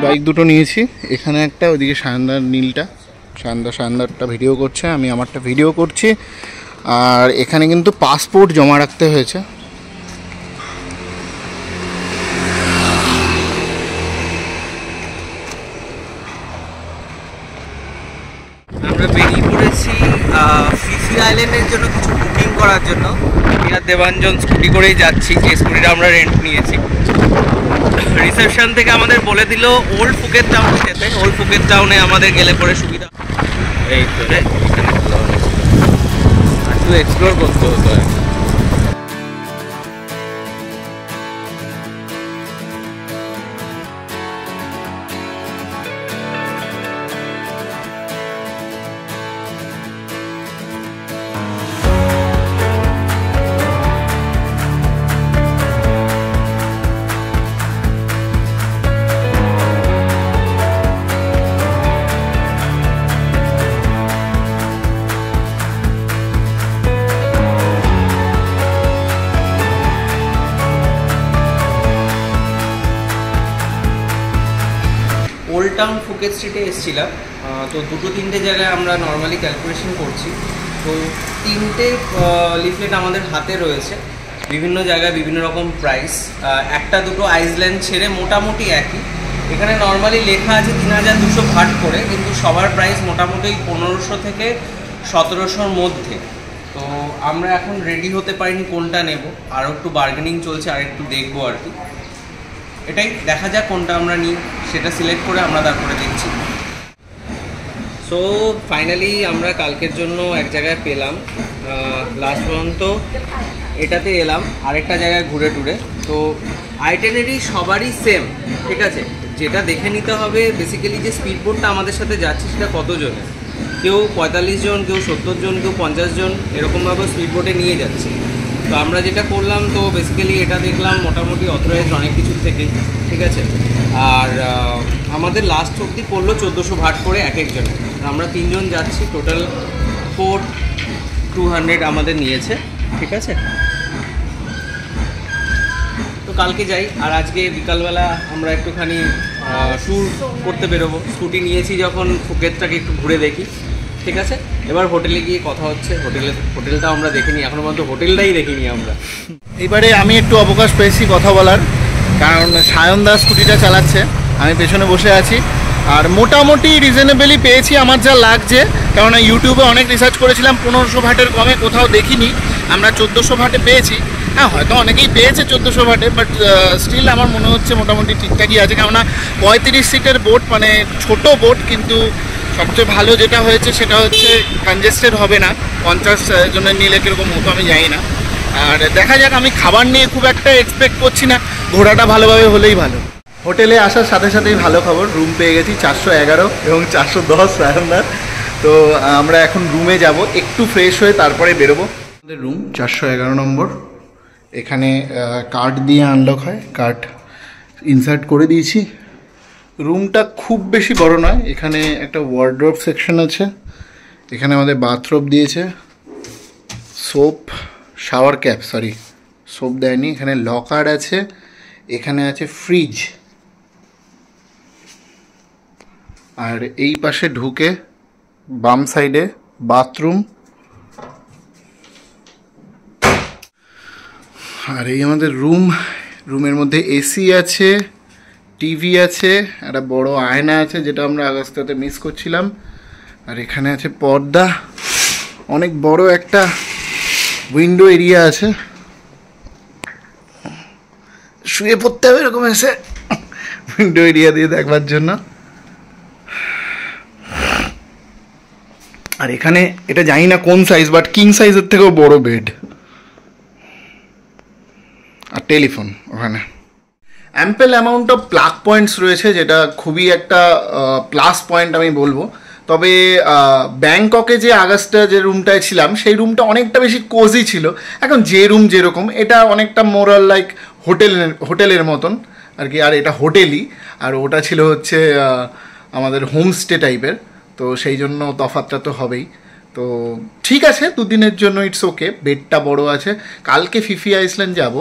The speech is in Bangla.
বাইক দুটো নিয়েছি, এখানে একটা, ওইদিকে সায়নদার নীলটা, সায়নদারটা ভিডিও করছে, আমি আমারটা ভিডিও করছি। আর এখানে কিন্তু পাসপোর্ট জমা রাখতে হয়েছে। আমরা বেরিয়ে পড়েছি ফিফি আইল্যান্ডের জন্য কিছু বুকিং করার জন্য। আর দেবাঞ্জন স্কুটি করেই যাচ্ছি, যে স্কুটিটা আমরা রেন্ট নিয়েছি। রিসেপশন থেকে আমাদের বলে দিল ওল্ড ফুকেট টাউনে যেতে। ওল্ড ফুকেট টাউনে আমাদের গেলে পরে সুবিধা, এই করে একটু এক্সপ্লোর করতে হতো। ওল্ড টাউন ফুকেট স্ট্রিটে এসেছিলাম। তো দুটো তিনটে জায়গায় আমরা নর্মালি ক্যালকুলেশন করছি। তো তিনটে লিফলেট আমাদের হাতে রয়েছে, বিভিন্ন জায়গায় বিভিন্ন রকম প্রাইস। একটা দুটো আইসল্যান্ড ছেড়ে মোটামুটি একই। এখানে নর্মালি লেখা আছে 3200 ভাট করে, কিন্তু সবার প্রাইস মোটামুটি 1500 থেকে 1700-র মধ্যে। তো আমরা এখন রেডি হতে পারিনি কোনটা নেব, আরও একটু বার্গেনিং চলছে, আর একটু দেখবো আর কি। এটাই দেখা যাক কোনটা আমরা নিই, সেটা সিলেক্ট করে আমরা তারপরে দেখছি। সো ফাইনালি আমরা কালকের জন্য এক জায়গায় পেলাম, লাস্ট পর্যন্ত এটাতে এলাম, আরেকটা জায়গায় ঘুরে টুরে। তো আইটেনারি সবারই সেম, ঠিক আছে। যেটা দেখে নিতে হবে বেসিক্যালি যে স্পিড বোটটা আমাদের সাথে যাচ্ছে সেটা কতজনের। কেউ 45 জন, কেউ 70 জন, কেউ 50 জন, এরকমভাবে স্পিড বোটে নিয়ে যাচ্ছে। তো আমরা যেটা করলাম, তো বেসিক্যালি এটা দেখলাম মোটামুটি অথরাইজ অনেক কিছুর থেকে, ঠিক আছে। আর আমাদের লাস্ট অবধি পড়লো 1400 ভাট করে এক একজনের। আমরা 3 জন যাচ্ছি, টোটাল 4200 আমাদের নিয়েছে, ঠিক আছে। তো কালকে যাই, আর আজকে বিকালবেলা আমরা একটুখানি ট্যুর করতে বেরোবো। স্কুটি নিয়েছি যখন, ফুকেটটাকে একটু ঘুরে দেখি, ঠিক আছে। এবার হোটেলে গিয়ে কথা হচ্ছে। হোটেলটা আমরা দেখিনি এখনো পর্যন্ত, হোটেলটাই দেখিনি আমরা। এবারে আমি একটু অবকাশ পেয়েছি কথা বলার, কারণ সায়নদা স্কুটিটা চালাচ্ছে, আমি পেছনে বসে আছি। আর মোটামুটি রিজনেবলি পেয়েছি আমার যা লাগছে, কেননা ইউটিউবে অনেক রিসার্চ করেছিলাম, 1500 ভাটের কমে কোথাও দেখিনি। আমরা 1400 ভাটে পেয়েছি। হ্যাঁ, হয়তো অনেকেই পেয়েছে 1400 ভাটে, বাট স্টিল আমার মনে হচ্ছে মোটামুটি ঠিকঠাকই আছে। কেননা 35 সিটের বোট, মানে ছোট বোট, কিন্তু সবচেয়ে ভালো যেটা হয়েছে সেটা হচ্ছে কনজেস্টেড হবে না। 50 জনের নিলে কীরকম হতো আমি জানি না। আর দেখা যাক, আমি খাবার নিয়ে খুব একটা এক্সপেক্ট করছি না, ঘোরাটা ভালোভাবে হলেই ভালো। হোটেলে আসার সাথে সাথেই ভালো খবর, রুম পেয়ে গেছি 411 এবং 410 সায়নদার। তো আমরা এখন রুমে যাব, একটু ফ্রেশ হয়ে তারপরে বেরোবো। আমাদের রুম 411 নম্বর। এখানে কার্ড দিয়ে আনলক হয়, কার্ড ইনসার্ট করে দিয়েছি। রুমটা খুব বেশি বড় নয়, এখানে একটা ওয়ার্ড্রোব সেকশন আছে, এখানে আমাদের বাথরুম দিয়েছে, soap, shower cap, sorry soap দেয়নি, এখানে লকার আছে, এখানে আছে ফ্রিজ। আর এই পাশে ঢুকে বাম সাইডে বাথরুম। আর এই আমাদের রুম, রুমের মধ্যে এসি আছে, টিভি আছে, একটা বড় আয়না আছে যেটা আমরা আগস্টে মিস করছিলাম। আর এখানে আছে পর্দা, অনেক বড় একটা উইন্ডো এরিয়া আছে, শুয়ে পড়তে হবে এরকম এসে উইন্ডো এরিয়া দিয়ে দেখবার জন্য। আর এখানে এটা জানি না কোন সাইজ, বাট কিং সাইজের থেকেও বড় বেড, আর টেলিফোন ওখানে। অ্যাম্পেল অ্যামাউন্ট অফ প্লাগ পয়েন্টস রয়েছে, যেটা খুবই একটা প্লাস পয়েন্ট আমি বলবো। তবে ব্যাংককে যে আগস্টে যে রুমটায় ছিলাম, সেই রুমটা অনেকটা বেশি কোজি ছিল। এখন যে রুম যেরকম, এটা অনেকটা মোরাল লাইক হোটেলের মতন আর কি। আর এটা হোটেলই, আর ওটা ছিল হচ্ছে আমাদের হোমস্টে টাইপের, তো সেই জন্য তফাৎটা তো হবেই। তো ঠিক আছে, দুদিনের জন্য ইটস ওকে, বেডটা বড় আছে। কালকে ফিফি আইসল্যান্ড যাব।